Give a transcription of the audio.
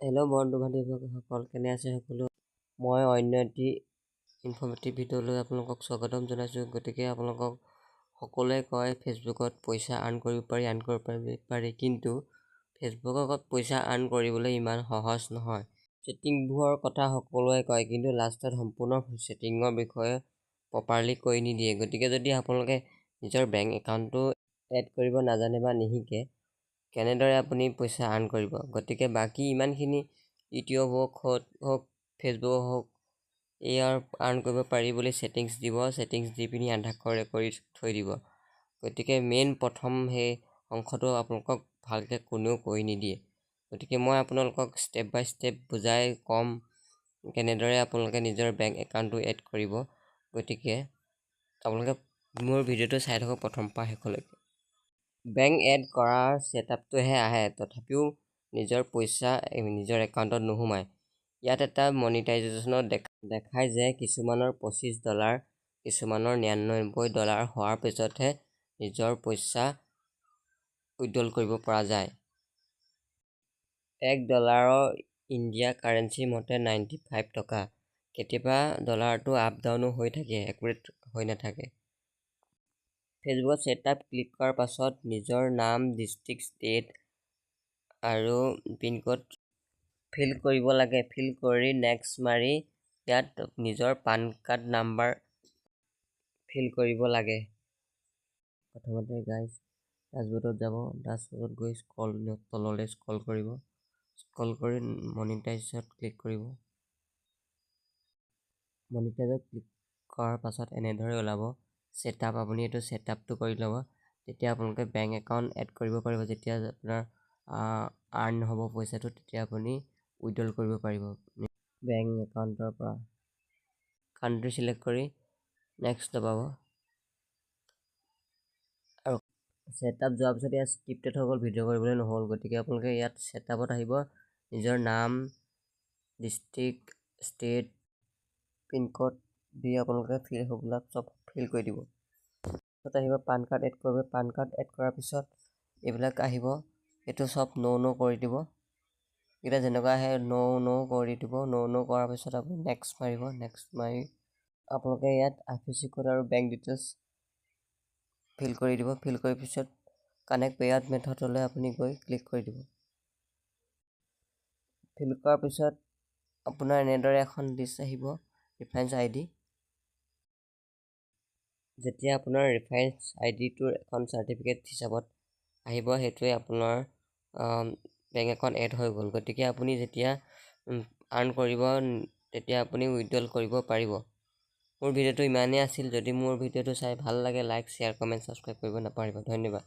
Hello' বন্ধু বান্ধৱীসকল, কেনে আছে সকলো? মই অন্য এটি ইনফৰ্মেটিভ ভিডিঅ'লৈ আপোনালোকক স্বাগতম জনাইছোঁ। গতিকে আপোনালোকক সকলোৱে কয় ফেচবুকত পইচা আৰ্ণ কৰিব পাৰি, কিন্তু ফেচবুকত পইচা আৰ্ণ কৰিবলৈ ইমান সহজ নহয়। ছেটিংবোৰৰ কথা সকলোৱে কয়, কিন্তু লাষ্টত সম্পূৰ্ণ ছেটিঙৰ বিষয়ে প্ৰপাৰলি কৈ নিদিয়ে। গতিকে যদি আপোনালোকে নিজৰ বেংক একাউণ্টটো এড কৰিব নাজানে বা নিশিকে, কেনেদৰে আপুনি পইচা আৰ্ণ কৰিব? গতিকে বাকী ইমানখিনি ইউটিউব হওক ফেচবুক হওক ইয়াৰ আৰ্ণ কৰিব পাৰি বুলি ছেটিংছ দি পিনি আধা কৰি থৈ দিব। গতিকে মেইন প্ৰথম সেই অংশটো আপোনালোকক ভালকৈ কোনেও কৈ নিদিয়ে। গতিকে মই আপোনালোকক ষ্টেপ বাই ষ্টেপ বুজাই ক'ম কেনেদৰে আপোনালোকে নিজৰ বেংক একাউণ্টটো এড কৰিব। গতিকে আপোনালোকে মোৰ ভিডিঅ'টো চাই থাকক প্ৰথমৰ পৰা শেষলৈকে। বেংক এড কৰাৰ ছেটআপটোহে আহে, তথাপিও নিজৰ পইচা নিজৰ একাউণ্টত নোসোমায়। ইয়াত এটা মনিটাইজেশ্যনত দেখায় যে কিছুমানৰ $25, কিছুমানৰ $99 হোৱাৰ পিছতহে নিজৰ পইচা উইথড্ৰল কৰিব পৰা যায়। $1 ইণ্ডিয়া কাৰেঞ্চি মতে 95 টকা। কেতিয়াবা ডলাৰটো আপ ডাউনো হৈ থাকে, একুৰেট হৈ নাথাকে। ফেচবুকত ছেটআপ ক্লিক কৰাৰ পাছত নিজৰ নাম, ডিষ্ট্ৰিক্ট, ষ্টেট আৰু পিনক'ড ফিল কৰিব লাগে। ফিল কৰি নেক্সট মাৰি ইয়াত নিজৰ পান কাৰ্ড নাম্বাৰ ফিল কৰিব লাগে। প্ৰথমতে গাইজ ডাছবৰ্ডত যাব, ডাছবৰ্ডত গৈ তললৈ স্ক্ৰল কৰিব, স্ক্ৰল কৰি মনিটাইজত ক্লিক কৰিব। মনিটাইজত ক্লিক কৰাৰ পাছত এনেদৰে ওলাব ছেটআপ। আপুনি এইটো ছেটআপটো কৰি ল'ব, তেতিয়া আপোনালোকে বেংক একাউণ্ট এড কৰিব পাৰিব। যেতিয়া আপোনাৰ আৰ্ণ হ'ব পইচাটো, তেতিয়া আপুনি উইথড্ৰল কৰিব পাৰিব বেংক একাউণ্টৰ পৰা। কাণ্ট্ৰি চিলেক্ট কৰি নেক্সট দবাব। আৰু ছেটআপ যোৱাৰ পিছত ইয়াত স্ক্ৰিপ্টেড হৈ গ'ল, ভিডিঅ' কৰিবলৈ নহ'ল। গতিকে আপোনালোকে ইয়াত ছেটআপত আহিব, নিজৰ নাম, ডিষ্ট্ৰিক্ট, ষ্টেট, পিনক'ড দি আপোনালোকে সেইবিলাক চব ফিল কৰি দিব। তাৰপিছত আহিব পান কাৰ্ড এড কৰিব। পান কাৰ্ড এড কৰাৰ পিছত এইবিলাক আহিব, এইটো চব ন' কৰি দিব। এইকেইটা যেনেকুৱা আহে ন' কৰি দিব। ন' কৰাৰ পিছত আপুনি নেক্সট মাৰিব। নেক্সট মাৰি আপোনালোকে ইয়াত IFSC কোড আৰু বেংক ডিটেইলছ ফিল কৰি দিব। ফিল কৰাৰ পিছত কানেক্ট পে'আউট মেথডলৈ আপুনি গৈ ক্লিক কৰি দিব। ফিল কৰাৰ পিছত আপোনাৰ এনেদৰে এখন লিষ্ট আহিব, ৰেফাৰেঞ্চ ID। যেতিয়া আপোনাৰ ৰেফাৰেঞ্চ IDটোৰ এখন চাৰ্টিফিকেট হিচাপত আহিব, সেইটোৱে আপোনাৰ বেংক একাউণ্ট এড হৈ গ'ল। গতিকে আপুনি যেতিয়া আৰ্ণ কৰিব, তেতিয়া আপুনি উইথড্ৰল কৰিব পাৰিব। মোৰ ভিডিঅ'টো ইমানেই আছিল। যদি মোৰ ভিডিঅ'টো চাই ভাল লাগে, লাইক, শ্বেয়াৰ, কমেণ্ট, ছাবস্ক্ৰাইব কৰিব নাপাহৰিব। ধন্যবাদ।